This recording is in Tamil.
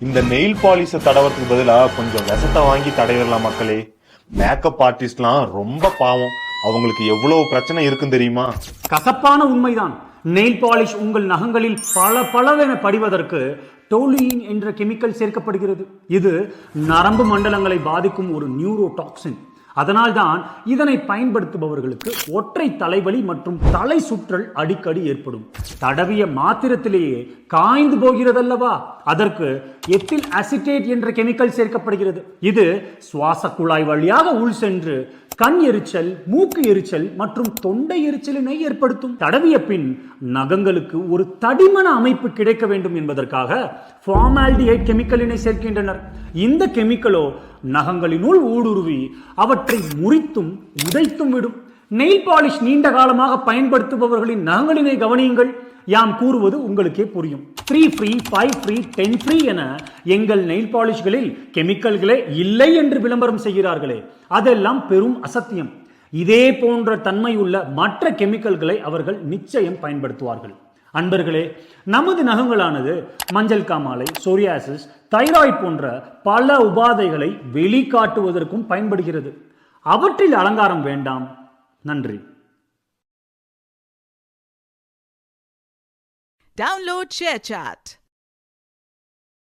இந்த நெயில் பாலிஷ தடவறதுக்கு பதிலா கொஞ்சம் விஷத்தை வாங்கி தடவிடலாம் மக்களே. மேக்கப் ஆர்டிஸ்ட்லாம் ரொம்ப பாவம். அவங்களுக்கு எவ்வளவு பிரச்சனை இருக்குன்னு தெரியுமா? கசப்பான உண்மைதான். நெயில் பாலிஷ் உங்கள் நகங்களில் பல பலவென படிவதற்கு டோலுயின் என்ற கெமிக்கல் சேர்க்கப்படுகிறது. இது நரம்பு மண்டலங்களை பாதிக்கும் ஒரு நியூரோடாக்சின். அதனால்தான் இதனை பயன்படுத்துபவர்களுக்கு ஒற்றை தலைவலி மற்றும் தலை சுற்றல் அடிக்கடி ஏற்படும். தடவிய மாத்திரத்திலேயே காய்ந்து போகிறதல்லவா? அதற்கு எத்தில் அசிட்டேட் என்ற கெமிக்கல் சேர்க்கப்படுகிறது. இது சுவாச குழாய் வழியாக உள் சென்று கண் எரிச்சல், மூக்கு எரிச்சல் மற்றும் தொண்டை எரிச்சலினை ஏற்படுத்தும். தடவிய பின் நகங்களுக்கு ஒரு தடிமன அமைப்பு கிடைக்க வேண்டும் என்பதற்காக ஃபார்மால்டிஹைட் கெமிக்கலினை சேர்க்கின்றனர். இந்த கெமிக்கலோ நகங்களினுள் ஊடுருவி அவற்றை முறித்தும் உதைத்தும் விடும். நெயில் பாலிஷ் நீண்ட காலமாக பயன்படுத்துபவர்களின் நகங்களினை கவனியுங்கள். யாம் கூறுவது உங்களுக்கே புரியும். 3 ஃப்ரீ, 5 ஃப்ரீ, 10 ஃப்ரீ என எங்கள் நெயில் பாலிஷ்களில் கெமிக்கல்களே இல்லை என்று விளம்பரம் செய்கிறார்களே, அதெல்லாம் பெரும் அசத்தியம். இதே போன்ற தன்மை உள்ள மற்ற கெமிக்கல்களை அவர்கள் நிச்சயம் பயன்படுத்துவார்கள். அன்பர்களே, நமது நகங்களானது மஞ்சள் காமாலை, சோரியாசிஸ், தைராய்டு போன்ற பல உபாதைகளை வெளிக்காட்டுவதற்கும் பயன்படுகிறது. அவற்றில் அலங்காரம் வேண்டாம். நன்றி. Download ShareChat.